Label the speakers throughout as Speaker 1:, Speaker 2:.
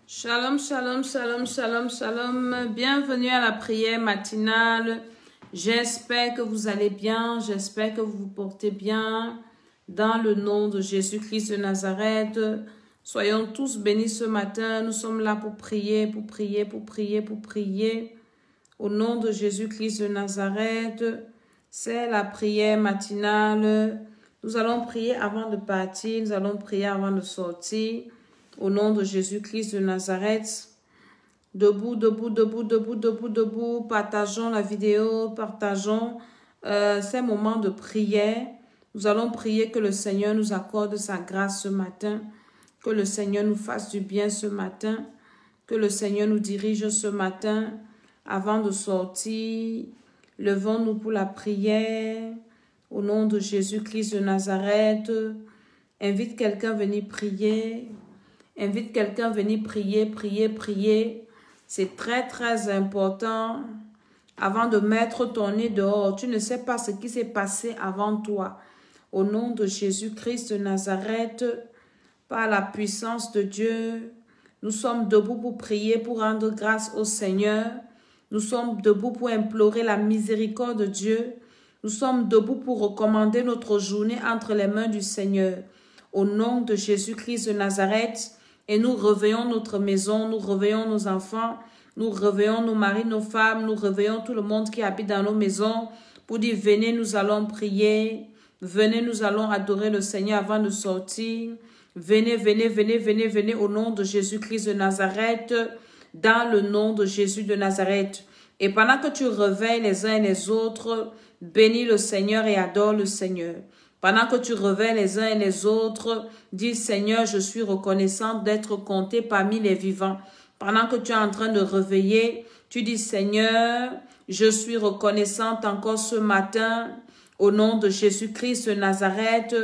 Speaker 1: Shalom, shalom, shalom, shalom, shalom. Bienvenue à la prière matinale. J'espère que vous allez bien. J'espère que vous vous portez bien. Dans le nom de Jésus-Christ de Nazareth, soyons tous bénis ce matin. Nous sommes là pour prier, pour prier, pour prier, pour prier. Au nom de Jésus-Christ de Nazareth, c'est la prière matinale. Nous allons prier avant de partir. Nous allons prier avant de sortir. Au nom de Jésus-Christ de Nazareth, debout, debout, debout, debout, debout, debout, partageons la vidéo, partageons ces moments de prière. Nous allons prier que le Seigneur nous accorde sa grâce ce matin, que le Seigneur nous fasse du bien ce matin, que le Seigneur nous dirige ce matin. Avant de sortir, levons-nous pour la prière. Au nom de Jésus-Christ de Nazareth, invite quelqu'un à venir prier. Invite quelqu'un à venir prier, prier, prier. C'est très, très important. Avant de mettre ton nez dehors, tu ne sais pas ce qui s'est passé avant toi. Au nom de Jésus-Christ de Nazareth, par la puissance de Dieu, nous sommes debout pour prier, pour rendre grâce au Seigneur. Nous sommes debout pour implorer la miséricorde de Dieu. Nous sommes debout pour recommander notre journée entre les mains du Seigneur. Au nom de Jésus-Christ de Nazareth, et nous réveillons notre maison, nous réveillons nos enfants, nous réveillons nos maris, nos femmes, nous réveillons tout le monde qui habite dans nos maisons pour dire venez, nous allons prier, venez, nous allons adorer le Seigneur avant de sortir. Venez, venez, venez, venez, venez au nom de Jésus-Christ de Nazareth, dans le nom de Jésus de Nazareth. Et pendant que tu réveilles les uns et les autres, bénis le Seigneur et adore le Seigneur. Pendant que tu réveilles les uns et les autres, dis Seigneur, je suis reconnaissante d'être compté parmi les vivants. Pendant que tu es en train de réveiller, tu dis Seigneur, je suis reconnaissante encore ce matin. Au nom de Jésus-Christ de Nazareth,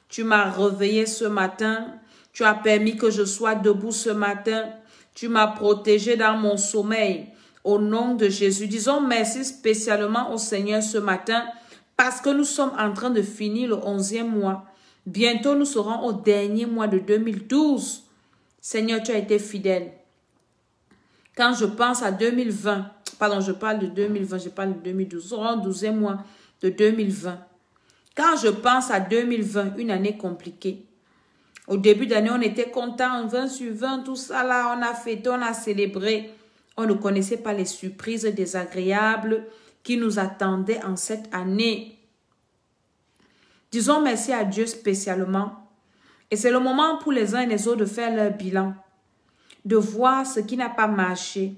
Speaker 1: tu m'as réveillé ce matin. Tu as permis que je sois debout ce matin. Tu m'as protégé dans mon sommeil. Au nom de Jésus, disons merci spécialement au Seigneur ce matin. Parce que nous sommes en train de finir le 11e mois. Bientôt, nous serons au dernier mois de 2012. Seigneur, tu as été fidèle. Quand je pense à 2020, pardon, je parle de 2020, je parle de 2012. Nous serons au 12e mois de 2020. Quand je pense à 2020, une année compliquée. Au début d'année, on était content, 20 sur 20, tout ça là, on a fêté, on a célébré. On ne connaissait pas les surprises désagréables qui nous attendait en cette année. Disons merci à Dieu spécialement. Et c'est le moment pour les uns et les autres de faire leur bilan, de voir ce qui n'a pas marché,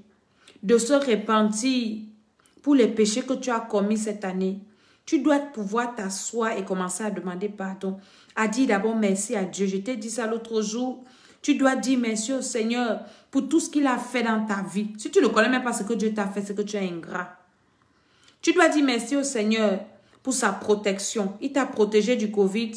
Speaker 1: de se repentir pour les péchés que tu as commis cette année. Tu dois pouvoir t'asseoir et commencer à demander pardon, à dire d'abord merci à Dieu. Je t'ai dit ça l'autre jour. Tu dois dire merci au Seigneur pour tout ce qu'il a fait dans ta vie. Si tu ne connais même pas ce que Dieu t'a fait, c'est que tu es ingrat. Tu dois dire merci au Seigneur pour sa protection. Il t'a protégé du Covid.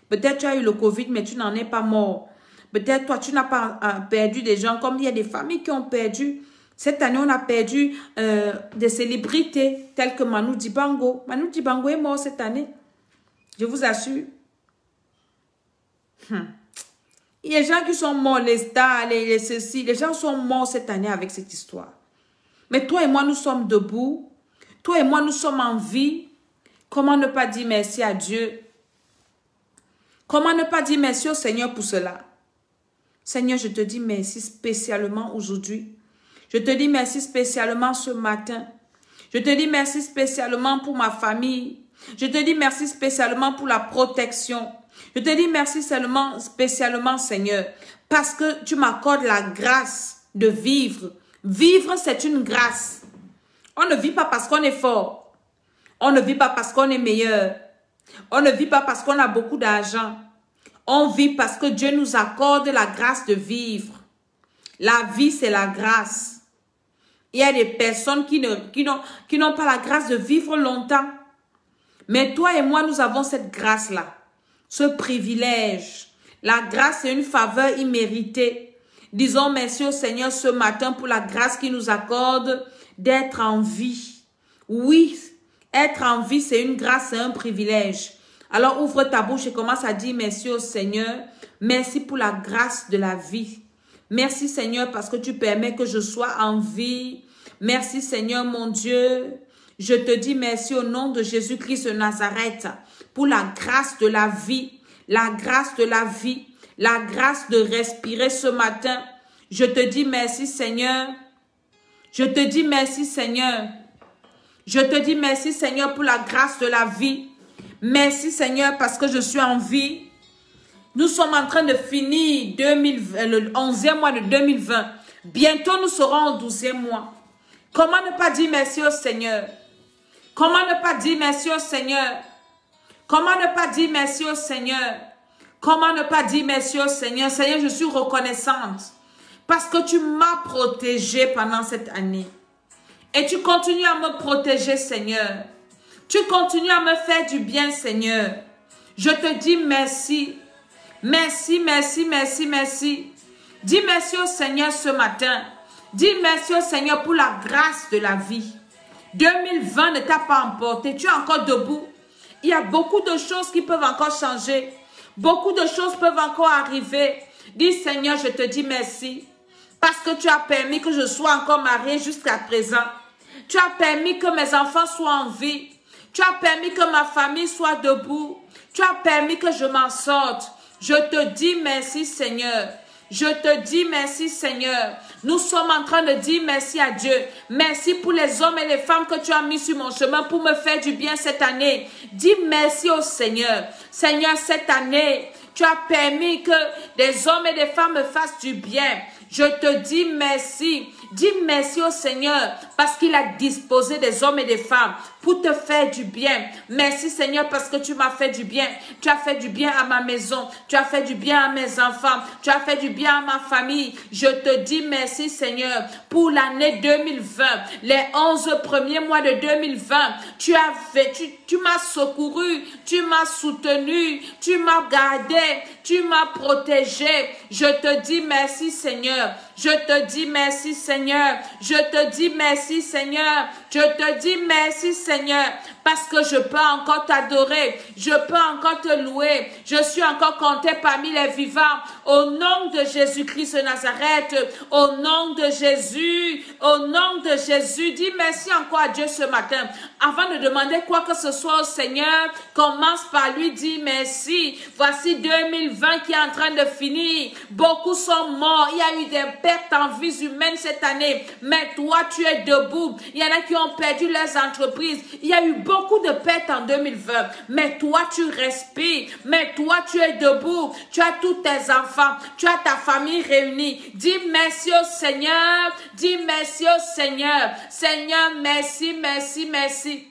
Speaker 1: Peut-être tu as eu le Covid, mais tu n'en es pas mort. Peut-être toi, tu n'as pas perdu des gens, comme il y a des familles qui ont perdu. Cette année, on a perdu des célébrités telles que Manu Dibango. Manu Dibango est mort cette année. Je vous assure. Il y a des gens qui sont morts, les stars, les ceci. Les gens sont morts cette année avec cette histoire. Mais toi et moi, nous sommes debout. Toi et moi, nous sommes en vie. Comment ne pas dire merci à Dieu? Comment ne pas dire merci au Seigneur pour cela? Seigneur, je te dis merci spécialement aujourd'hui. Je te dis merci spécialement ce matin. Je te dis merci spécialement pour ma famille. Je te dis merci spécialement pour la protection. Je te dis merci spécialement, Seigneur, parce que tu m'accordes la grâce de vivre. Vivre, c'est une grâce. On ne vit pas parce qu'on est fort. On ne vit pas parce qu'on est meilleur. On ne vit pas parce qu'on a beaucoup d'argent. On vit parce que Dieu nous accorde la grâce de vivre. La vie, c'est la grâce. Il y a des personnes qui n'ont pas la grâce de vivre longtemps. Mais toi et moi, nous avons cette grâce-là. Ce privilège. La grâce, c'est une faveur imméritée. Disons merci au Seigneur ce matin pour la grâce qu'il nous accorde d'être en vie. Oui, être en vie, c'est une grâce, c'est un privilège. Alors ouvre ta bouche et commence à dire merci au Seigneur. Merci pour la grâce de la vie. Merci Seigneur parce que tu permets que je sois en vie. Merci Seigneur mon Dieu. Je te dis merci au nom de Jésus-Christ de Nazareth pour la grâce de la vie, la grâce de la vie, la grâce de respirer ce matin. Je te dis merci Seigneur. Je te dis merci Seigneur. Je te dis merci Seigneur pour la grâce de la vie. Merci Seigneur parce que je suis en vie. Nous sommes en train de finir le 11e mois de 2020. Bientôt nous serons au 12e mois. Comment ne pas dire merci au Seigneur? Comment ne pas dire merci au Seigneur? Comment ne pas dire merci au Seigneur? Comment ne pas dire merci au Seigneur? Seigneur, je suis reconnaissante parce que tu m'as protégée pendant cette année. Et tu continues à me protéger, Seigneur. Tu continues à me faire du bien, Seigneur. Je te dis merci. Merci, merci, merci, merci. Dis merci au Seigneur ce matin. Dis merci au Seigneur pour la grâce de la vie. 2020 ne t'a pas emporté. Tu es encore debout. Il y a beaucoup de choses qui peuvent encore changer. Beaucoup de choses peuvent encore arriver. Dis Seigneur, je te dis merci. Parce que tu as permis que je sois encore mariée jusqu'à présent. Tu as permis que mes enfants soient en vie. Tu as permis que ma famille soit debout. Tu as permis que je m'en sorte. Je te dis merci Seigneur. Je te dis merci Seigneur. Nous sommes en train de dire merci à Dieu. Merci pour les hommes et les femmes que tu as mis sur mon chemin pour me faire du bien cette année. Dis merci au Seigneur. Seigneur, cette année, tu as permis que des hommes et des femmes me fassent du bien. Je te dis merci. Dis merci au Seigneur parce qu'il a disposé des hommes et des femmes pour te faire du bien. Merci Seigneur parce que tu m'as fait du bien. Tu as fait du bien à ma maison. Tu as fait du bien à mes enfants. Tu as fait du bien à ma famille. Je te dis merci Seigneur pour l'année 2020. Les 11 premiers mois de 2020. Tu m'as secouru. Tu m'as soutenu. Tu m'as gardé. Tu m'as protégé. Je te dis merci Seigneur. Je te dis merci Seigneur. Je te dis merci Seigneur. Je te dis merci Seigneur. Parce que je peux encore t'adorer. Je peux encore te louer. Je suis encore compté parmi les vivants. Au nom de Jésus-Christ de Nazareth. Au nom de Jésus. Au nom de Jésus. Dis merci encore à Dieu ce matin. Avant de demander quoi que ce soit au Seigneur, commence par lui dire merci. Voici 2020 qui est en train de finir. Beaucoup sont morts. Il y a eu des pertes en vies humaines cette année. Mais toi, tu es debout. Il y en a qui ont perdu leurs entreprises. Il y a eu beaucoup de pertes en 2020. Mais toi, tu respires. Mais toi, tu es debout. Tu as tous tes enfants. Tu as ta famille réunie. Dis merci au Seigneur. Dis merci au Seigneur. Seigneur, merci, merci, merci.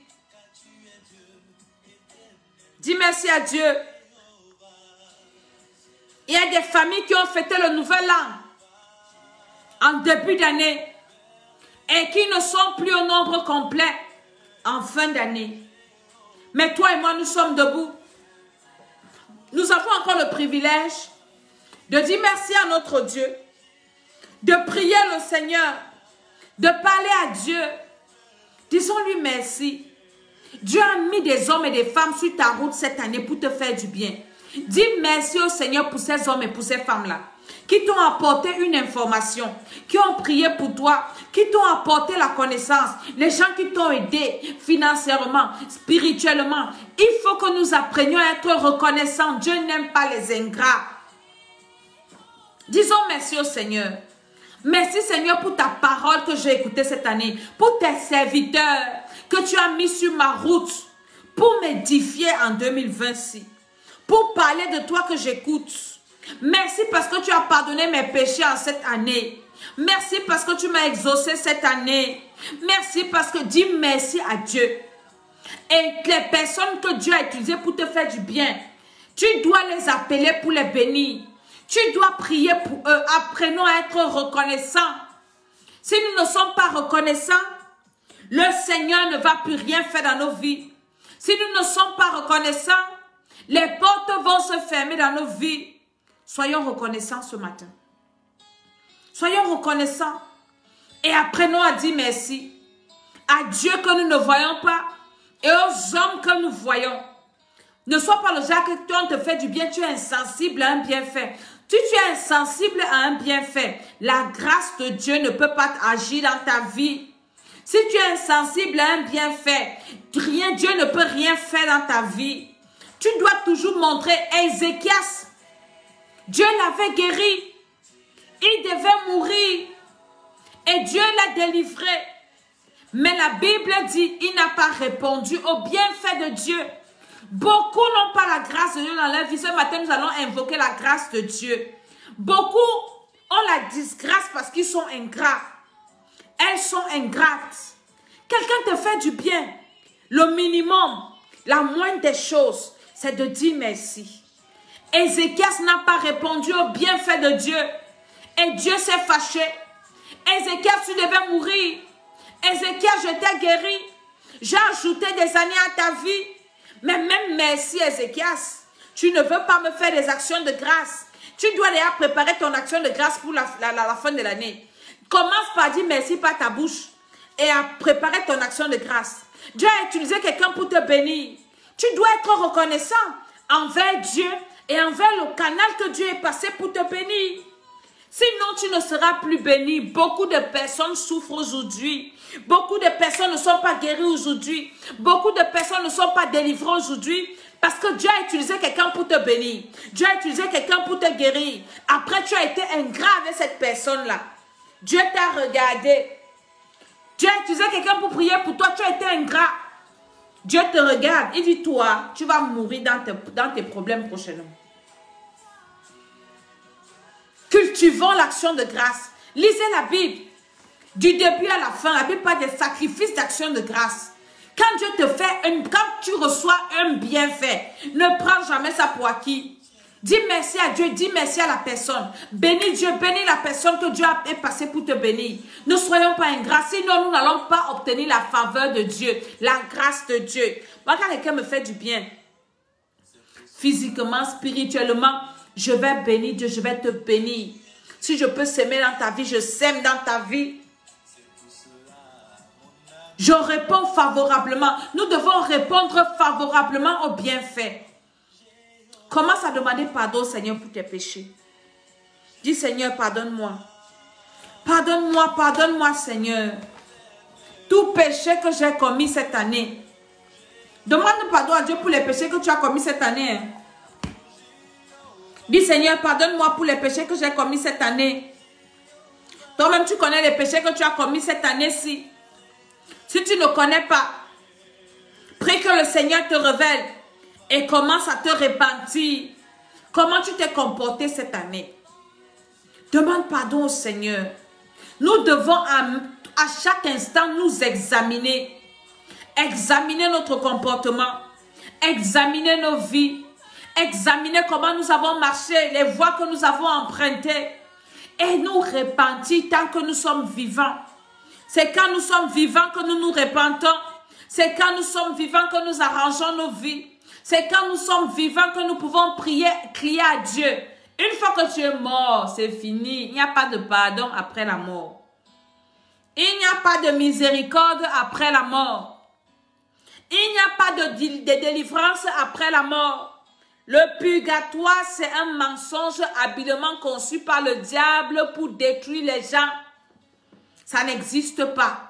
Speaker 1: Dis merci à Dieu. Il y a des familles qui ont fêté le nouvel an en début d'année et qui ne sont plus au nombre complet en fin d'année. Mais toi et moi, nous sommes debout. Nous avons encore le privilège de dire merci à notre Dieu, de prier le Seigneur, de parler à Dieu. Disons-lui merci. Dieu a mis des hommes et des femmes sur ta route cette année pour te faire du bien. Dis merci au Seigneur pour ces hommes et pour ces femmes-là qui t'ont apporté une information, qui ont prié pour toi, qui t'ont apporté la connaissance, les gens qui t'ont aidé financièrement, spirituellement. Il faut que nous apprenions à être reconnaissants. Dieu n'aime pas les ingrats. Disons merci au Seigneur. Merci Seigneur pour ta parole que j'ai écoutée cette année, pour tes serviteurs que tu as mis sur ma route pour m'édifier en 2026, pour parler de toi que j'écoute. Merci parce que tu as pardonné mes péchés en cette année. Merci parce que tu m'as exaucé cette année. Merci parce que dis merci à Dieu. Et les personnes que Dieu a utilisées pour te faire du bien, tu dois les appeler pour les bénir. Tu dois prier pour eux. Apprenons à être reconnaissants. Si nous ne sommes pas reconnaissants, le Seigneur ne va plus rien faire dans nos vies. Si nous ne sommes pas reconnaissants, les portes vont se fermer dans nos vies. Soyons reconnaissants ce matin. Soyons reconnaissants et apprenons à dire merci à Dieu que nous ne voyons pas et aux hommes que nous voyons. Ne sois pas le genre que toi on te fait du bien, tu es insensible à un bienfait. Tu es sensible à un bienfait, la grâce de Dieu ne peut pas agir dans ta vie. Si tu es insensible à un bienfait, Dieu ne peut rien faire dans ta vie. Tu dois toujours montrer Ézéchias. Dieu l'avait guéri. Il devait mourir. Et Dieu l'a délivré. Mais la Bible dit, il n'a pas répondu au bienfait de Dieu. Beaucoup n'ont pas la grâce de Dieu dans leur vie. Ce matin, nous allons invoquer la grâce de Dieu. Beaucoup ont la disgrâce parce qu'ils sont ingrats. Elles sont ingrates. Quelqu'un te fait du bien. Le minimum, la moindre des choses, c'est de dire merci. Ézéchias n'a pas répondu au bienfait de Dieu. Et Dieu s'est fâché. Ézéchias, tu devais mourir. Ézéchias, je t'ai guéri. J'ai ajouté des années à ta vie. Mais même merci, Ézéchias. Tu ne veux pas me faire des actions de grâce. Tu dois déjà préparer ton action de grâce pour la fin de l'année. Commence par dire merci par ta bouche. Et à préparer ton action de grâce. Dieu a utilisé quelqu'un pour te bénir. Tu dois être reconnaissant envers Dieu et envers le canal que Dieu est passé pour te bénir. Sinon, tu ne seras plus béni. Beaucoup de personnes souffrent aujourd'hui. Beaucoup de personnes ne sont pas guéries aujourd'hui. Beaucoup de personnes ne sont pas délivrées aujourd'hui. Parce que Dieu a utilisé quelqu'un pour te bénir. Dieu a utilisé quelqu'un pour te guérir. Après, tu as été ingrat avec cette personne-là. Dieu t'a regardé. Dieu a utilisé quelqu'un pour prier pour toi. Tu as été ingrat. Dieu te regarde. Il dit, toi, tu vas mourir dans tes problèmes prochainement. Cultivons l'action de grâce. Lisez la Bible. Du début à la fin, la Bible parle des sacrifices d'action de grâce. Quand Dieu te fait, quand tu reçois un bienfait, ne prends jamais ça pour acquis. Dis merci à Dieu, dis merci à la personne. Bénis Dieu, bénis la personne que Dieu a passée pour te bénir. Ne soyons pas ingrats, sinon nous n'allons pas obtenir la faveur de Dieu, la grâce de Dieu. Moi, quand quelqu'un me fait du bien, physiquement, spirituellement, je vais bénir Dieu, je vais te bénir. Si je peux s'aimer dans ta vie, je sème dans ta vie. Je réponds favorablement. Nous devons répondre favorablement aux bienfaits. Commence à demander pardon au Seigneur pour tes péchés. Dis Seigneur, pardonne-moi. Pardonne-moi, pardonne-moi Seigneur. Tout péché que j'ai commis cette année. Demande pardon à Dieu pour les péchés que tu as commis cette année. Dis Seigneur, pardonne-moi pour les péchés que j'ai commis cette année. Toi-même, tu connais les péchés que tu as commis cette année-ci. Si tu ne connais pas, prie que le Seigneur te révèle et commence à te repentir. Comment tu t'es comporté cette année? Demande pardon au Seigneur. Nous devons à chaque instant nous examiner. Examiner notre comportement. Examiner nos vies. Examiner comment nous avons marché, les voies que nous avons empruntées. Et nous repentir tant que nous sommes vivants. C'est quand nous sommes vivants que nous nous repentons. C'est quand nous sommes vivants que nous arrangeons nos vies. C'est quand nous sommes vivants que nous pouvons prier, crier à Dieu. Une fois que tu es mort, c'est fini. Il n'y a pas de pardon après la mort. Il n'y a pas de miséricorde après la mort. Il n'y a pas de délivrance après la mort. Le purgatoire, c'est un mensonge habilement conçu par le diable pour détruire les gens. Ça n'existe pas.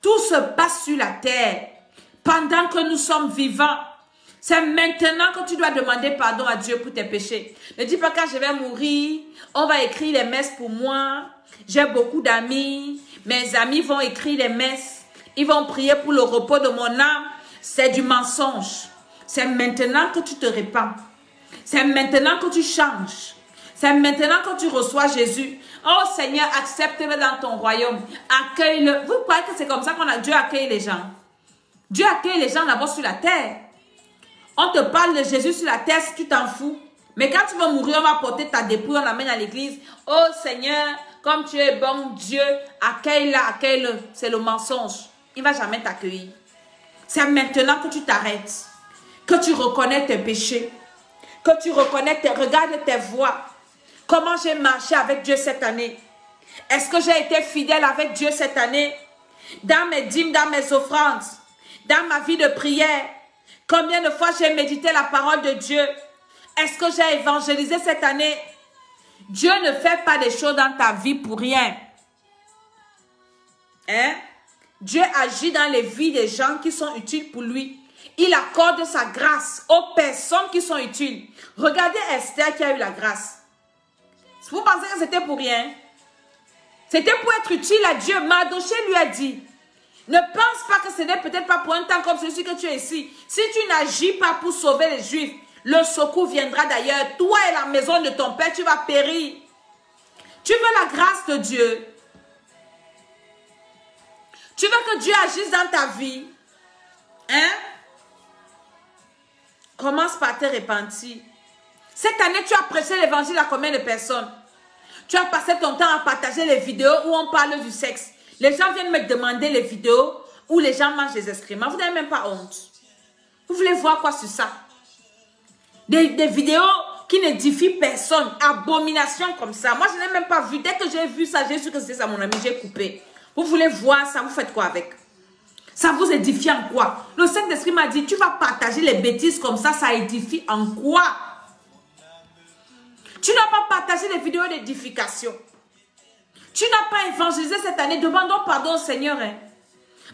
Speaker 1: Tout se passe sur la terre pendant que nous sommes vivants. C'est maintenant que tu dois demander pardon à Dieu pour tes péchés. Ne dis pas quand je vais mourir, on va écrire les messes pour moi. J'ai beaucoup d'amis. Mes amis vont écrire les messes. Ils vont prier pour le repos de mon âme. C'est du mensonge. C'est maintenant que tu te répands. C'est maintenant que tu changes. C'est maintenant que tu reçois Jésus. Oh Seigneur, accepte-le dans ton royaume. Accueille-le. Vous croyez que c'est comme ça qu'on a Dieu accueille les gens? Dieu accueille les gens d'abord sur la terre. On te parle de Jésus sur la terre si tu t'en fous. Mais quand tu vas mourir, on va porter ta dépouille, on l'amène à l'église. Oh Seigneur, comme tu es bon Dieu, accueille-le, accueille-le. C'est le mensonge. Il ne va jamais t'accueillir. C'est maintenant que tu t'arrêtes. Que tu reconnais tes péchés. Que tu reconnais regarde tes voies. Comment j'ai marché avec Dieu cette année? Est-ce que j'ai été fidèle avec Dieu cette année? Dans mes dîmes, dans mes offrandes, dans ma vie de prière. Combien de fois j'ai médité la parole de Dieu? Est-ce que j'ai évangélisé cette année? Dieu ne fait pas des choses dans ta vie pour rien. Hein? Dieu agit dans les vies des gens qui sont utiles pour lui. Il accorde sa grâce aux personnes qui sont utiles. Regardez Esther qui a eu la grâce. Vous pensez que c'était pour rien? C'était pour être utile à Dieu. Mardoché lui a dit, ne pense pas que ce n'est peut-être pas pour un temps comme celui que tu es ici. Si tu n'agis pas pour sauver les Juifs, le secours viendra d'ailleurs. Toi et la maison de ton père, tu vas périr. Tu veux la grâce de Dieu. Tu veux que Dieu agisse dans ta vie. Hein? Commence par te repentir. Cette année, tu as prêché l'évangile à combien de personnes? Tu as passé ton temps à partager les vidéos où on parle du sexe. Les gens viennent me demander les vidéos où les gens mangent des excréments. Vous n'avez même pas honte. Vous voulez voir quoi sur ça? Des vidéos qui n'édifient personne. Abomination comme ça. Moi, je n'ai même pas vu. Dès que j'ai vu ça, j'ai su que c'était ça, mon ami. J'ai coupé. Vous voulez voir ça? Vous faites quoi avec? Ça vous édifie en quoi? Le Saint-Esprit m'a dit, tu vas partager les bêtises comme ça édifie en quoi? Tu n'as pas partagé les vidéos d'édification. Tu n'as pas évangélisé cette année. Demandons pardon au Seigneur. Hein.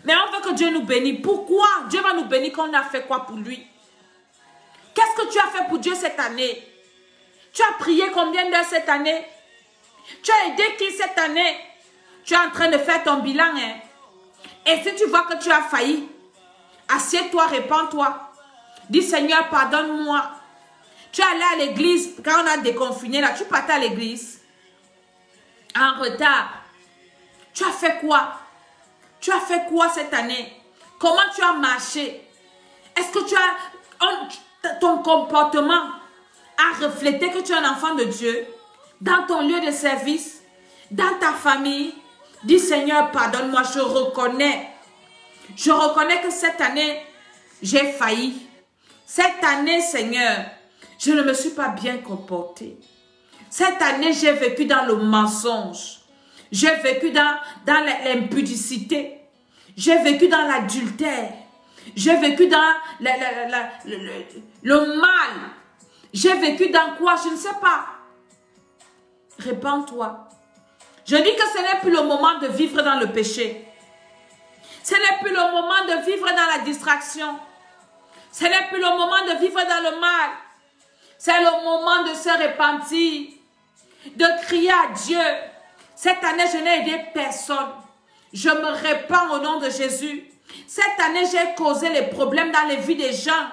Speaker 1: Mais on veut que Dieu nous bénisse. Pourquoi? Dieu va nous bénir quand on a fait quoi pour lui? Qu'est-ce que tu as fait pour Dieu cette année? Tu as prié combien d'heures cette année? Tu as aidé qui cette année? Tu es en train de faire ton bilan. Hein? Et si tu vois que tu as failli, assieds-toi, répands-toi. Dis Seigneur, pardonne-moi. Tu es allé à l'église quand on a déconfiné là. Tu partais à l'église en retard. Tu as fait quoi? Tu as fait quoi cette année? Comment tu as marché? Est-ce que tu as... ton comportement a reflété que tu es un enfant de Dieu? Dans ton lieu de service? Dans ta famille? Dis Seigneur, pardonne-moi, je reconnais. Je reconnais que cette année, j'ai failli. Cette année, Seigneur, je ne me suis pas bien comportée. Cette année, j'ai vécu dans le mensonge. J'ai vécu dans l'impudicité. J'ai vécu dans l'adultère. J'ai vécu dans le mal. J'ai vécu dans quoi? Je ne sais pas. Répands-toi. Je dis que ce n'est plus le moment de vivre dans le péché. Ce n'est plus le moment de vivre dans la distraction. Ce n'est plus le moment de vivre dans le mal. C'est le moment de se repentir, de crier à Dieu. Cette année, je n'ai aidé personne. Je me répands au nom de Jésus. Cette année, j'ai causé les problèmes dans les vies des gens.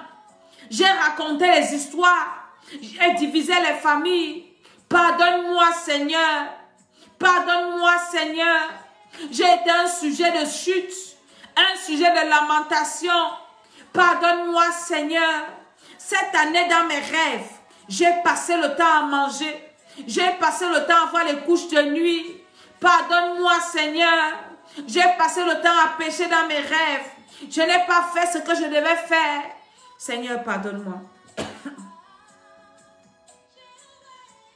Speaker 1: J'ai raconté les histoires. J'ai divisé les familles. Pardonne-moi, Seigneur. Pardonne-moi, Seigneur. J'ai été un sujet de chute, un sujet de lamentation. Pardonne-moi, Seigneur. Cette année, dans mes rêves, j'ai passé le temps à manger. J'ai passé le temps à voir les couches de nuit. Pardonne-moi, Seigneur. J'ai passé le temps à pécher dans mes rêves. Je n'ai pas fait ce que je devais faire. Seigneur, pardonne-moi.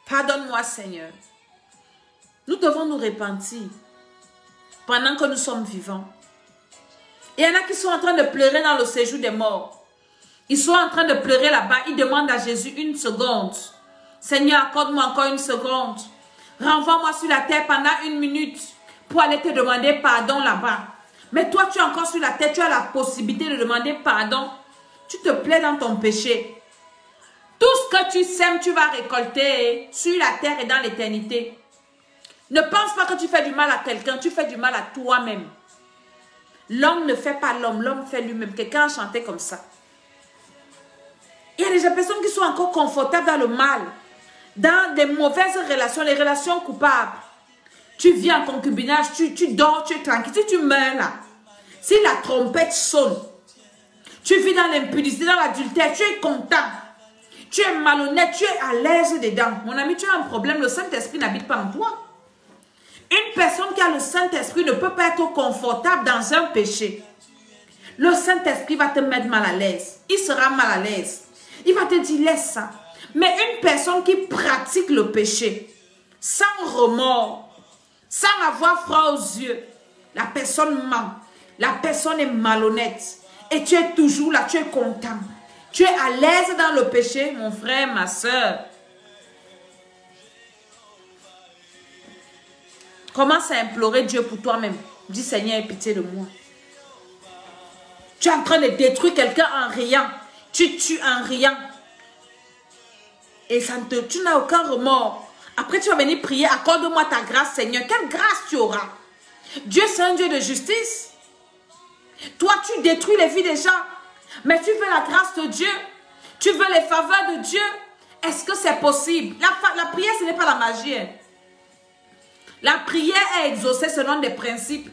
Speaker 1: Pardonne-moi, Seigneur. Nous devons nous repentir pendant que nous sommes vivants. Il y en a qui sont en train de pleurer dans le séjour des morts. Ils sont en train de pleurer là-bas. Ils demandent à Jésus une seconde. Seigneur, accorde-moi encore une seconde. Renvoie-moi sur la terre pendant 1 minute pour aller te demander pardon là-bas. Mais toi, tu es encore sur la terre. Tu as la possibilité de demander pardon. Tu te plais dans ton péché. Tout ce que tu sèmes, tu vas récolter sur la terre et dans l'éternité. Ne pense pas que tu fais du mal à quelqu'un. Tu fais du mal à toi-même. L'homme ne fait pas l'homme. L'homme fait lui-même. Quelqu'un a chanté comme ça. Il y a des personnes qui sont encore confortables dans le mal. Dans des mauvaises relations. Les relations coupables. Tu vis en concubinage. Tu dors. Tu es tranquille. Si tu meurs là. Si la trompette sonne. Tu vis dans l'impudicité, dans l'adultère. Tu es content. Tu es malhonnête. Tu es à l'aise dedans. Mon ami, tu as un problème. Le Saint-Esprit n'habite pas en toi. Une personne qui a le Saint-Esprit ne peut pas être confortable dans un péché. Le Saint-Esprit va te mettre mal à l'aise. Il sera mal à l'aise. Il va te dire, laisse ça. Mais une personne qui pratique le péché, sans remords, sans avoir froid aux yeux, la personne ment. La personne est malhonnête. Et tu es toujours là, tu es content. Tu es à l'aise dans le péché, mon frère, ma soeur. Commence à implorer Dieu pour toi-même. Dis Seigneur, aie pitié de moi. Tu es en train de détruire quelqu'un en riant. Tu tues en riant. Et tu n'as aucun remords. Après, tu vas venir prier. Accorde-moi ta grâce, Seigneur. Quelle grâce tu auras? Dieu, c'est un Dieu de justice. Toi, tu détruis les vies des gens. Mais tu veux la grâce de Dieu. Tu veux les faveurs de Dieu. Est-ce que c'est possible? La prière, ce n'est pas la magie. La prière est exaucée selon des principes.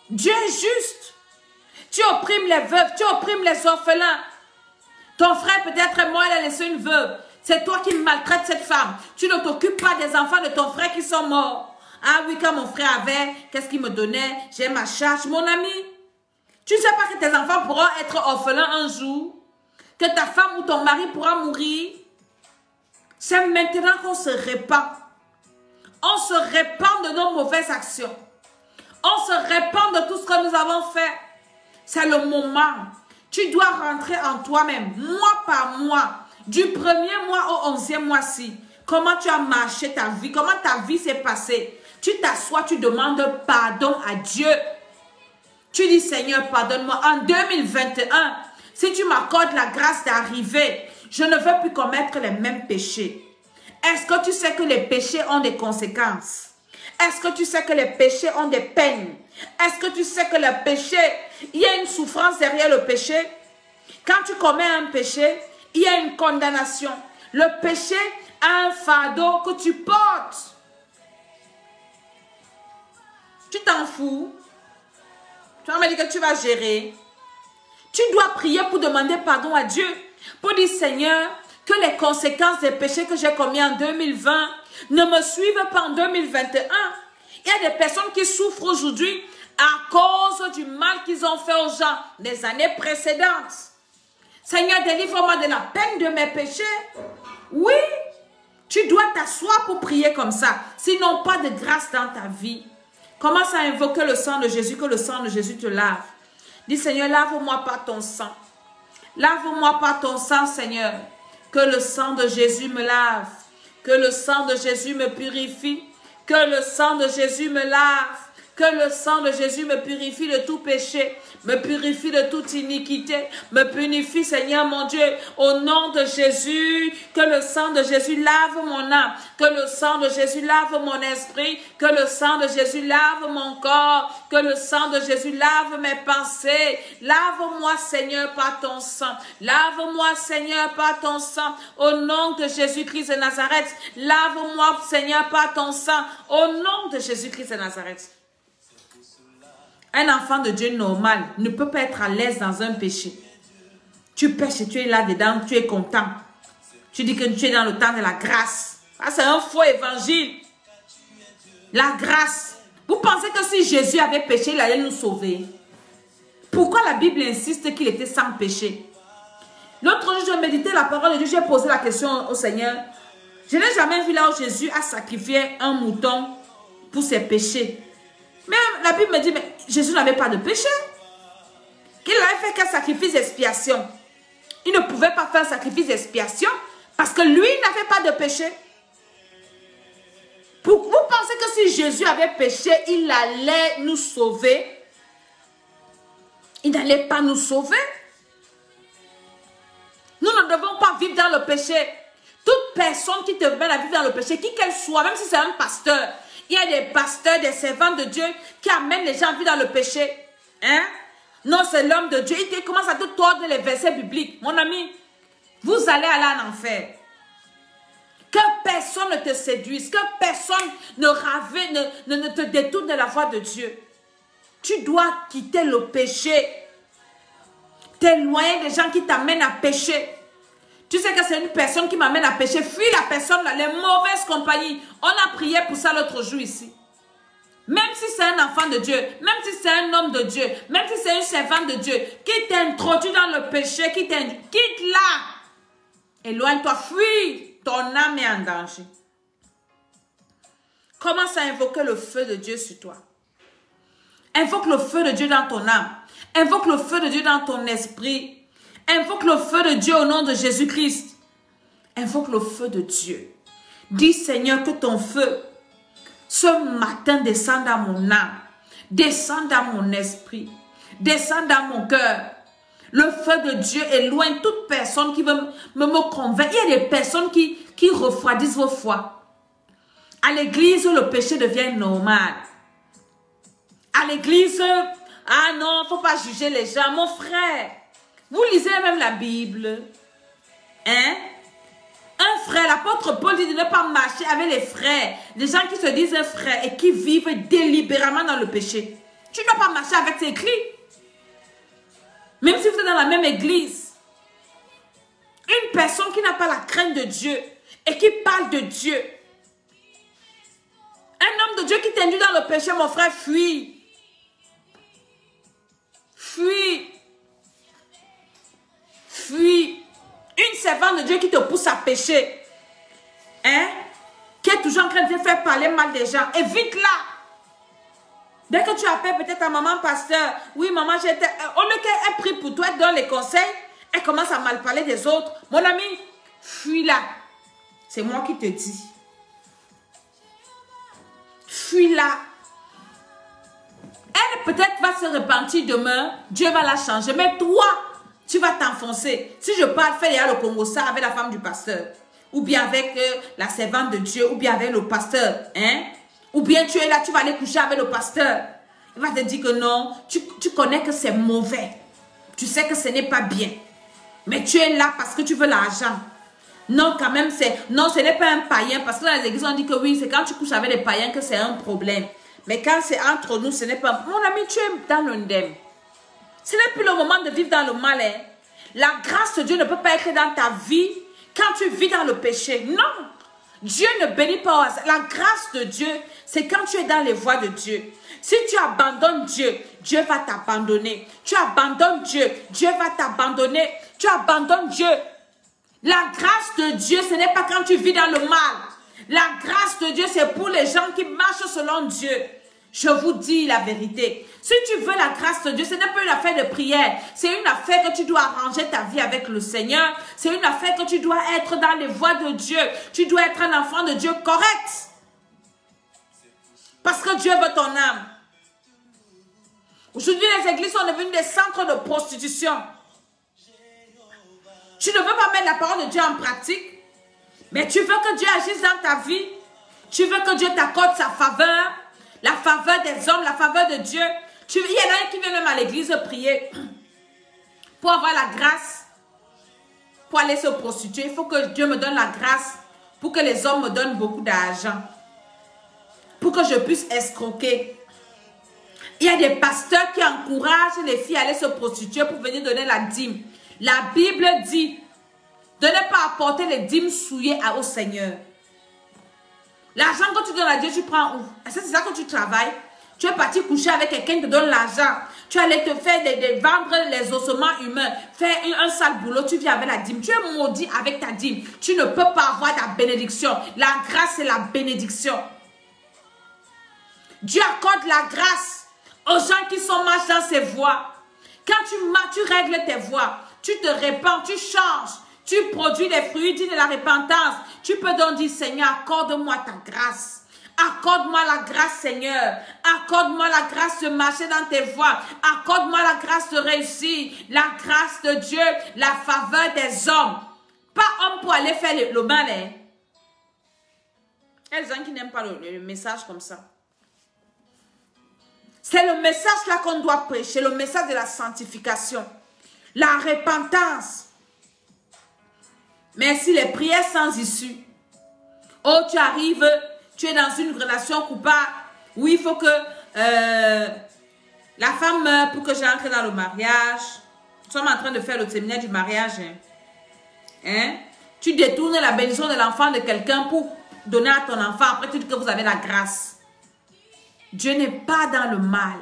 Speaker 1: Dieu est juste. Tu opprimes les veuves, tu opprimes les orphelins. Ton frère peut-être est mort, il a laissé une veuve. C'est toi qui maltraites cette femme. Tu ne t'occupes pas des enfants de ton frère qui sont morts. Ah oui, quand mon frère avait, qu'est-ce qu'il me donnait? J'ai ma charge. Mon ami, tu ne sais pas que tes enfants pourront être orphelins un jour? Que ta femme ou ton mari pourra mourir? C'est maintenant qu'on se répand. On se répand de nos mauvaises actions. On se répand de tout ce que nous avons fait. C'est le moment. Tu dois rentrer en toi-même, mois par mois, du 1er mois au 11e mois-ci. Comment tu as marché ta vie, comment ta vie s'est passée. Tu t'assois, tu demandes pardon à Dieu. Tu dis, Seigneur, pardonne-moi. En 2021, si tu m'accordes la grâce d'arriver, je ne veux plus commettre les mêmes péchés. Est-ce que tu sais que les péchés ont des conséquences? Est-ce que tu sais que les péchés ont des peines? Est-ce que tu sais que le péché, il y a une souffrance derrière le péché? Quand tu commets un péché, il y a une condamnation. Le péché a un fardeau que tu portes. Tu t'en fous. Tu vas me dire que tu vas gérer. Tu dois prier pour demander pardon à Dieu. Pour dire, Seigneur, que les conséquences des péchés que j'ai commis en 2020 ne me suivent pas en 2021. Il y a des personnes qui souffrent aujourd'hui à cause du mal qu'ils ont fait aux gens des années précédentes. Seigneur, délivre-moi de la peine de mes péchés. Oui, tu dois t'asseoir pour prier comme ça. Sinon, pas de grâce dans ta vie. Commence à invoquer le sang de Jésus, que le sang de Jésus te lave. Dis, Seigneur, lave-moi par ton sang. Lave-moi par ton sang, Seigneur. Que le sang de Jésus me lave. Que le sang de Jésus me purifie. Que le sang de Jésus me lave. Que le sang de Jésus me purifie de tout péché. Me purifie de toute iniquité. Me purifie, Seigneur mon Dieu. Au nom de Jésus. Que le sang de Jésus lave mon âme. Que le sang de Jésus lave mon esprit. Que le sang de Jésus lave mon corps. Que le sang de Jésus lave mes pensées. Lave-moi, Seigneur, par ton sang. Lave-moi, Seigneur, par ton sang. Au nom de Jésus-Christ de Nazareth. Lave-moi, Seigneur, par ton sang. Au nom de Jésus-Christ de Nazareth. Un enfant de Dieu normal ne peut pas être à l'aise dans un péché. Tu pêches et tu es là-dedans, tu es content. Tu dis que tu es dans le temps de la grâce. Ah, c'est un faux évangile. La grâce. Vous pensez que si Jésus avait péché, il allait nous sauver? Pourquoi la Bible insiste qu'il était sans péché? L'autre jour, je méditais la parole de Dieu, j'ai posé la question au Seigneur. Je n'ai jamais vu là où Jésus a sacrifié un mouton pour ses péchés. Mais la Bible me dit, mais Jésus n'avait pas de péché. Qu'il n'avait fait qu'un sacrifice d'expiation. Il ne pouvait pas faire un sacrifice d'expiation parce que lui n'avait pas de péché. Vous pensez que si Jésus avait péché, il allait nous sauver? Il n'allait pas nous sauver. Nous ne devons pas vivre dans le péché. Toute personne qui te mène à vivre dans le péché, qui qu'elle soit, même si c'est un pasteur, il y a des pasteurs, des servants de Dieu qui amènent les gens à vivre dans le péché. Hein? Non, c'est l'homme de Dieu. Il commence à te tordre les versets bibliques. Mon ami, vous allez aller en enfer. Que personne ne te séduise. Que personne ne te détourne de la voie de Dieu. Tu dois quitter le péché. T'éloigner des gens qui t'amènent à pécher. Tu sais que c'est une personne qui m'amène à pécher. Fuis la personne, les mauvaises compagnies. On a prié pour ça l'autre jour ici. Même si c'est un enfant de Dieu, même si c'est un homme de Dieu, même si c'est un servant de Dieu, qui t'introduit dans le péché, quitte-la. Éloigne-toi, fuis. Ton âme est en danger. Commence à invoquer le feu de Dieu sur toi. Invoque le feu de Dieu dans ton âme. Invoque le feu de Dieu dans ton esprit. Invoque le feu de Dieu au nom de Jésus-Christ. Invoque le feu de Dieu. Dis, Seigneur, que ton feu ce matin, descends dans mon âme, descends dans mon esprit, descends dans mon cœur. Le feu de Dieu éloigne toute personne qui veut me convaincre. Il y a des personnes qui refroidissent vos foi. À l'église, le péché devient normal. À l'église, ah non, il ne faut pas juger les gens. Mon frère, vous lisez même la Bible. Hein? Un frère, l'apôtre Paul dit de ne pas marcher avec les frères. Des gens qui se disent frères et qui vivent délibérément dans le péché. Tu ne dois pas marcher avec tes cris. Même si vous êtes dans la même église. Une personne qui n'a pas la crainte de Dieu et qui parle de Dieu. Un homme de Dieu qui t'induit dans le péché, mon frère, fuis. Fuis. Fuis. Une servante de Dieu qui te pousse à pécher. Hein? Qui est toujours en train de faire parler mal des gens. Évite-la. Dès que tu appelles peut-être ta maman pasteur. Oui, maman, j'étais... Au lieu qu'elle prie pour toi, elle donne les conseils. Elle commence à mal parler des autres. Mon ami, fuis-la. C'est moi qui te dis. Fuis-la. Elle peut-être va se repentir demain. Dieu va la changer. Mais toi, tu vas t'enfoncer. Si je parle, fais le Congo ça avec la femme du pasteur. Ou bien avec la servante de Dieu. Ou bien avec le pasteur. Hein? Ou bien tu es là, tu vas aller coucher avec le pasteur. Il va te dire que non. Tu connais que c'est mauvais. Tu sais que ce n'est pas bien. Mais tu es là parce que tu veux l'argent. Non, quand même, non, ce n'est pas un païen. Parce que dans les églises, on dit que oui, c'est quand tu couches avec les païens que c'est un problème. Mais quand c'est entre nous, ce n'est pas... Mon ami, tu es dans l'undem. Ce n'est plus le moment de vivre dans le mal. Hein. La grâce de Dieu ne peut pas être dans ta vie quand tu vis dans le péché. Non. Dieu ne bénit pas au hasard. La grâce de Dieu, c'est quand tu es dans les voies de Dieu. Si tu abandonnes Dieu, Dieu va t'abandonner. Tu abandonnes Dieu, Dieu va t'abandonner. Tu abandonnes Dieu. La grâce de Dieu, ce n'est pas quand tu vis dans le mal. La grâce de Dieu, c'est pour les gens qui marchent selon Dieu. Je vous dis la vérité. Si tu veux la grâce de Dieu, ce n'est pas une affaire de prière. C'est une affaire que tu dois arranger ta vie avec le Seigneur. C'est une affaire que tu dois être dans les voies de Dieu. Tu dois être un enfant de Dieu correct. Parce que Dieu veut ton âme. Aujourd'hui, les églises sont devenues des centres de prostitution. Tu ne veux pas mettre la parole de Dieu en pratique. Mais tu veux que Dieu agisse dans ta vie. Tu veux que Dieu t'accorde sa faveur. La faveur des hommes, la faveur de Dieu. Il y en a qui viennent même à l'église prier pour avoir la grâce, pour aller se prostituer. Il faut que Dieu me donne la grâce pour que les hommes me donnent beaucoup d'argent. Pour que je puisse escroquer. Il y a des pasteurs qui encouragent les filles à aller se prostituer pour venir donner la dîme. La Bible dit de ne pas apporter les dîmes souillées au Seigneur. L'argent que tu donnes à Dieu, tu prends où? C'est ça que tu travailles. Tu es parti coucher avec quelqu'un qui te donne l'argent. Tu allais te faire vendre les ossements humains. Faire un sale boulot. Tu viens avec la dîme. Tu es maudit avec ta dîme. Tu ne peux pas avoir ta bénédiction. La grâce, c'est la bénédiction. Dieu accorde la grâce aux gens qui sont marchent dans ses voies. Quand tu marches, tu règles tes voies. Tu te répands, tu changes. Tu produis les fruits dignes de la repentance. Tu peux donc dire, Seigneur, accorde-moi ta grâce. Accorde-moi la grâce, Seigneur. Accorde-moi la grâce de marcher dans tes voies. Accorde-moi la grâce de réussir. La grâce de Dieu, la faveur des hommes. Pas homme pour aller faire le mal. Hein. Il y a des gens qui n'aiment pas le message comme ça. C'est le message là qu'on doit prêcher. Le message de la sanctification. La repentance. Mais si les prières sans issue. Oh, tu arrives, tu es dans une relation coupable. Oui, il faut que la femme meure pour que j'entre dans le mariage. Nous sommes en train de faire le séminaire du mariage. Hein? Tu détournes la bénédiction de l'enfant de quelqu'un pour donner à ton enfant. Après, tu dis que vous avez la grâce. Dieu n'est pas dans le mal.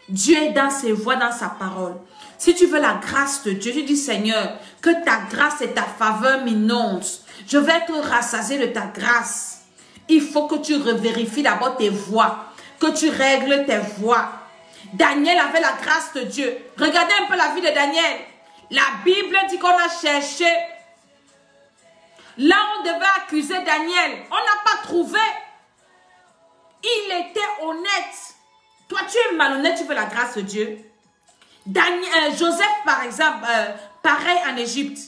Speaker 1: Dieu est dans ses voies, dans sa parole. Si tu veux la grâce de Dieu, tu dis Seigneur, que ta grâce et ta faveur m'inondent. Je vais être rassasié de ta grâce. Il faut que tu revérifies d'abord tes voies, que tu règles tes voies. Daniel avait la grâce de Dieu. Regardez un peu la vie de Daniel. La Bible dit qu'on a cherché. Là, on devait accuser Daniel. On n'a pas trouvé. tu es malhonnête, tu veux la grâce de Dieu. Joseph, par exemple, pareil en Égypte.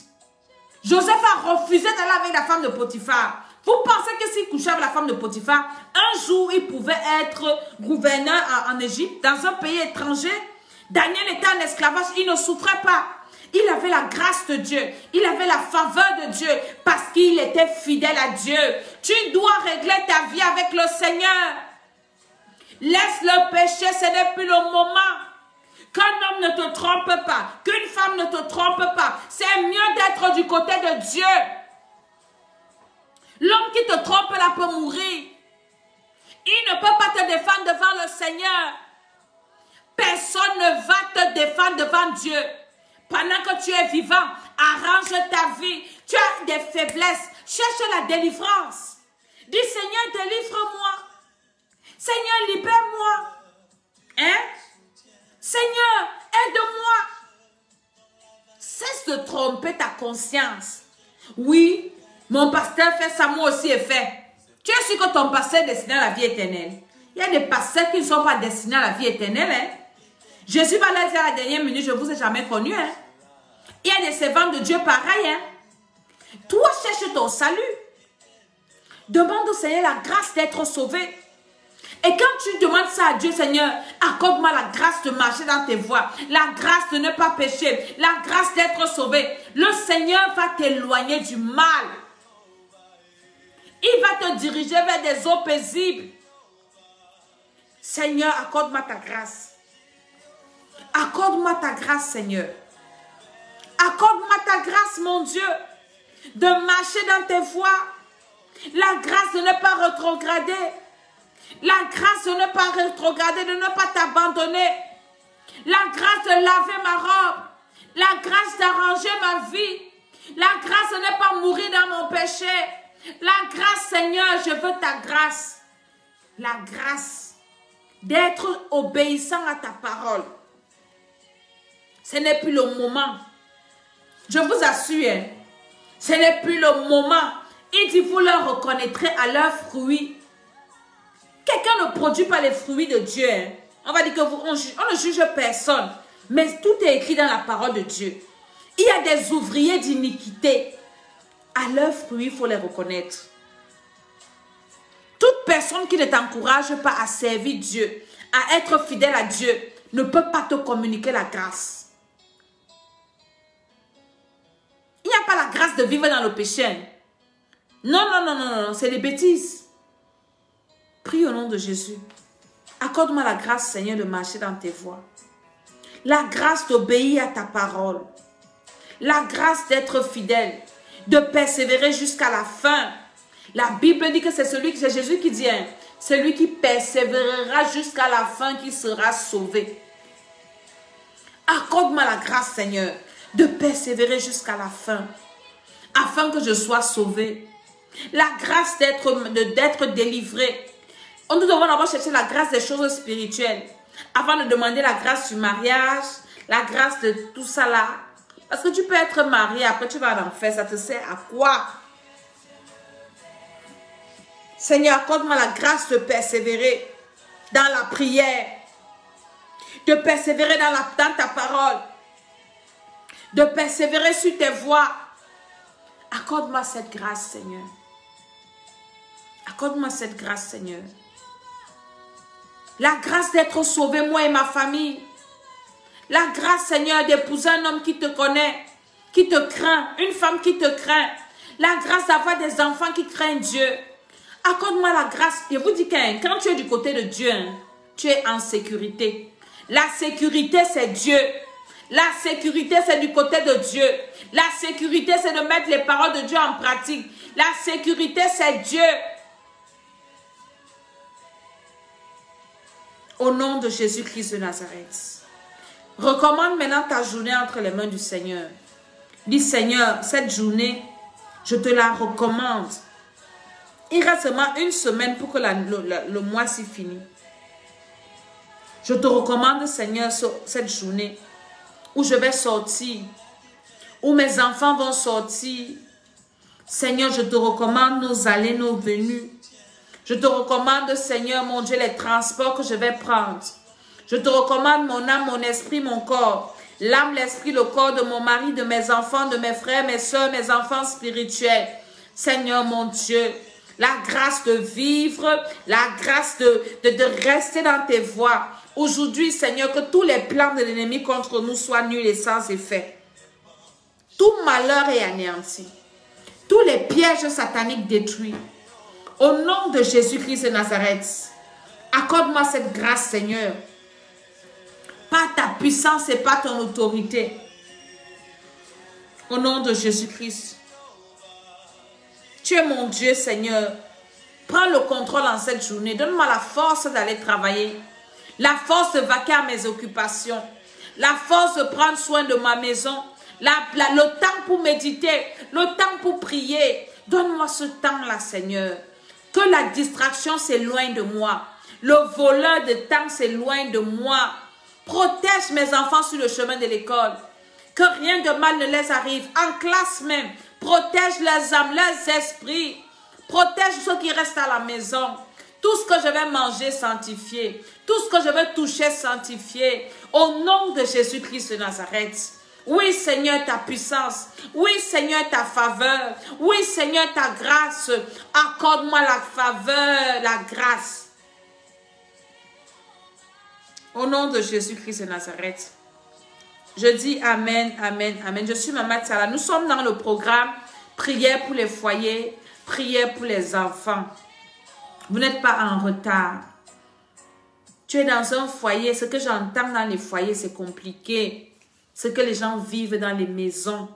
Speaker 1: Joseph a refusé d'aller avec la femme de Potiphar. Vous pensez que s'il couchait avec la femme de Potiphar, un jour il pouvait être gouverneur en Égypte, dans un pays étranger? Daniel était en esclavage, il ne souffrait pas. Il avait la grâce de Dieu, il avait la faveur de Dieu parce qu'il était fidèle à Dieu. Tu dois régler ta vie avec le Seigneur. Laisse le péché, ce n'est plus le moment. Qu'un homme ne te trompe pas, qu'une femme ne te trompe pas. C'est mieux d'être du côté de Dieu. L'homme qui te trompe là peut mourir. Il ne peut pas te défendre devant le Seigneur. Personne ne va te défendre devant Dieu. Pendant que tu es vivant, arrange ta vie. Tu as des faiblesses. Cherche la délivrance. Dis, Seigneur, délivre-moi. Seigneur, libère-moi. Hein? Seigneur, aide-moi. Cesse de tromper ta conscience. Oui, mon pasteur fait ça, moi aussi est fait. Tu es sûr que ton pasteur est destiné à la vie éternelle? Il y a des pasteurs qui ne sont pas destinés à la vie éternelle. Hein? Jésus va leur dire à la dernière minute, je ne vous ai jamais connu. Hein? Il y a des servants de Dieu pareils. Hein? Toi, cherche ton salut. Demande au Seigneur la grâce d'être sauvé. Et quand tu demandes ça à Dieu, Seigneur, accorde-moi la grâce de marcher dans tes voies, la grâce de ne pas pécher, la grâce d'être sauvé. Le Seigneur va t'éloigner du mal. Il va te diriger vers des eaux paisibles. Seigneur, accorde-moi ta grâce. Accorde-moi ta grâce, Seigneur. Accorde-moi ta grâce, mon Dieu, de marcher dans tes voies. La grâce de ne pas rétrograder. La grâce de ne pas rétrograder, de ne pas t'abandonner. La grâce de laver ma robe. La grâce d'arranger ma vie. La grâce de ne pas mourir dans mon péché. La grâce, Seigneur, je veux ta grâce. La grâce d'être obéissant à ta parole. Ce n'est plus le moment. Je vous assure, hein, ce n'est plus le moment. Il dit, vous le reconnaîtrez à leurs fruits. Quelqu'un ne produit pas les fruits de Dieu. Hein. On va dire qu'on ne juge personne. Mais tout est écrit dans la parole de Dieu. Il y a des ouvriers d'iniquité. À leurs fruits, il faut les reconnaître. Toute personne qui ne t'encourage pas à servir Dieu, à être fidèle à Dieu, ne peut pas te communiquer la grâce. Il n'y a pas la grâce de vivre dans le péché. Non, non, non, non, non, c'est des bêtises. Prie au nom de Jésus. Accorde-moi la grâce, Seigneur, de marcher dans tes voies. La grâce d'obéir à ta parole. La grâce d'être fidèle. De persévérer jusqu'à la fin. La Bible dit que c'est Jésus qui dit, hein, celui qui persévérera jusqu'à la fin qui sera sauvé. Accorde-moi la grâce, Seigneur, de persévérer jusqu'à la fin, afin que je sois sauvé. La grâce d'être délivré. Nous devons d'abord chercher la grâce des choses spirituelles, avant de demander la grâce du mariage, la grâce de tout ça là. Parce que tu peux être marié, après tu vas en enfer, ça te sert à quoi? Seigneur, accorde-moi la grâce de persévérer dans la prière, de persévérer dans ta parole, de persévérer sur tes voies. Accorde-moi cette grâce, Seigneur. Accorde-moi cette grâce, Seigneur. La grâce d'être sauvé, moi et ma famille. La grâce, Seigneur, d'épouser un homme qui te connaît, qui te craint, une femme qui te craint. La grâce d'avoir des enfants qui craignent Dieu. Accorde-moi la grâce. Je vous dis que quand tu es du côté de Dieu, tu es en sécurité. La sécurité, c'est Dieu. La sécurité, c'est du côté de Dieu. La sécurité, c'est de mettre les paroles de Dieu en pratique. La sécurité, c'est Dieu. Au nom de Jésus-Christ de Nazareth. Recommande maintenant ta journée entre les mains du Seigneur. Dis, Seigneur, cette journée, je te la recommande. Il reste seulement une semaine pour que le mois s'y finisse. Je te recommande, Seigneur, cette journée où je vais sortir, où mes enfants vont sortir. Seigneur, je te recommande nos allées, nos venues. Je te recommande, Seigneur, mon Dieu, les transports que je vais prendre. Je te recommande mon âme, mon esprit, mon corps. L'âme, l'esprit, le corps de mon mari, de mes enfants, de mes frères, mes soeurs, mes enfants spirituels. Seigneur mon Dieu, la grâce de vivre, la grâce de rester dans tes voies. Aujourd'hui, Seigneur, que tous les plans de l'ennemi contre nous soient nuls et sans effet. Tout malheur est anéanti. Tous les pièges sataniques détruits. Au nom de Jésus-Christ de Nazareth, accorde-moi cette grâce, Seigneur. Par ta puissance et par ton autorité. Au nom de Jésus-Christ. Tu es mon Dieu, Seigneur. Prends le contrôle en cette journée. Donne-moi la force d'aller travailler. La force de vaquer à mes occupations. La force de prendre soin de ma maison. Le temps pour méditer. Le temps pour prier. Donne-moi ce temps-là, Seigneur. Que la distraction s'éloigne de moi. Le voleur de temps s'éloigne de moi. Protège mes enfants sur le chemin de l'école. Que rien de mal ne les arrive. En classe même. Protège leurs âmes, leurs esprits. Protège ceux qui restent à la maison. Tout ce que je vais manger, sanctifié. Tout ce que je vais toucher, sanctifié. Au nom de Jésus-Christ de Nazareth. Oui, Seigneur, ta puissance. Oui, Seigneur, ta faveur. Oui, Seigneur, ta grâce. Accorde-moi la faveur, la grâce. Au nom de Jésus-Christ de Nazareth. Je dis Amen, Amen, Amen. Je suis Maman Tsala. Nous sommes dans le programme Prière pour les foyers, Prière pour les enfants. Vous n'êtes pas en retard. Tu es dans un foyer. Ce que j'entends dans les foyers, c'est compliqué. Ce que les gens vivent dans les maisons.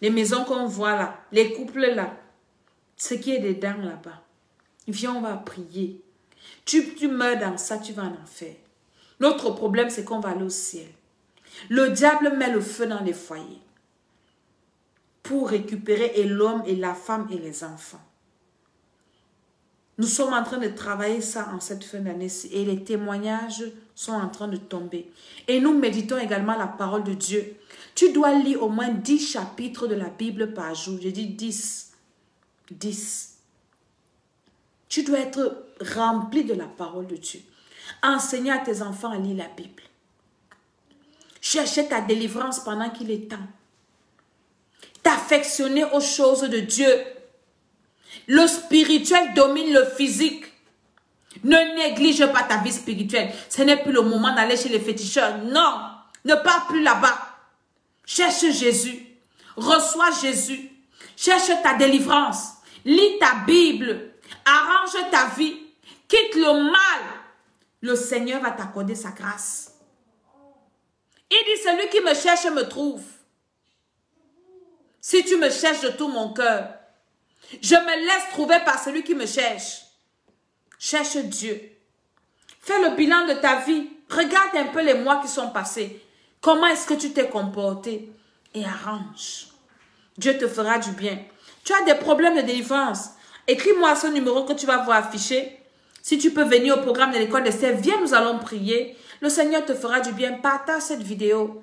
Speaker 1: Les maisons qu'on voit là. Les couples là. Ce qui est dedans là-bas. Viens, on va prier. Tu meurs dans ça, tu vas en enfer. Notre problème, c'est qu'on va aller au ciel. Le diable met le feu dans les foyers pour récupérer et l'homme et la femme et les enfants. Nous sommes en train de travailler ça en cette fin d'année et les témoignages sont en train de tomber. Et nous méditons également la parole de Dieu. Tu dois lire au moins 10 chapitres de la Bible par jour. Je dis 10. 10. Tu dois être rempli de la parole de Dieu. Enseignez à tes enfants à lire la Bible. Cherchez ta délivrance pendant qu'il est temps. T'affectionner aux choses de Dieu. Le spirituel domine le physique. Ne néglige pas ta vie spirituelle. Ce n'est plus le moment d'aller chez les féticheurs. Non, ne pars plus là-bas. Cherche Jésus. Reçois Jésus. Cherche ta délivrance. Lis ta Bible. Arrange ta vie. Quitte le mal. Le Seigneur va t'accorder sa grâce. Il dit, celui qui me cherche me trouve. Si tu me cherches de tout mon cœur, je me laisse trouver par celui qui me cherche. Cherche Dieu. Fais le bilan de ta vie. Regarde un peu les mois qui sont passés. Comment est-ce que tu t'es comporté? Et arrange. Dieu te fera du bien. Tu as des problèmes de délivrance. Écris-moi ce numéro que tu vas voir affiché. Si tu peux venir au programme de l'école d'Esther, viens, nous allons prier. Le Seigneur te fera du bien. Partage cette vidéo.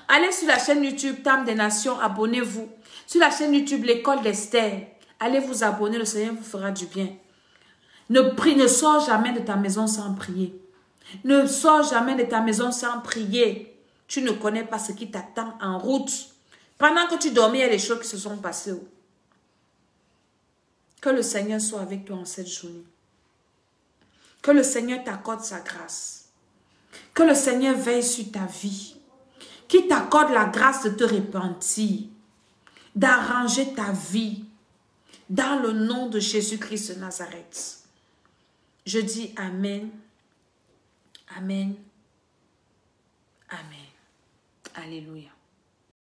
Speaker 1: Allez sur la chaîne YouTube Tam des Nations, abonnez-vous. Sur la chaîne YouTube l'école d'Esther, allez vous abonner, le Seigneur vous fera du bien. Ne sors jamais de ta maison sans prier. Ne sors jamais de ta maison sans prier. Tu ne connais pas ce qui t'attend en route. Pendant que tu dormais, il y a des choses qui se sont passées. Que le Seigneur soit avec toi en cette journée. Que le Seigneur t'accorde sa grâce. Que le Seigneur veille sur ta vie. Qu'il t'accorde la grâce de te repentir. D'arranger ta vie. Dans le nom de Jésus-Christ de Nazareth. Je dis Amen. Amen. Amen. Alléluia.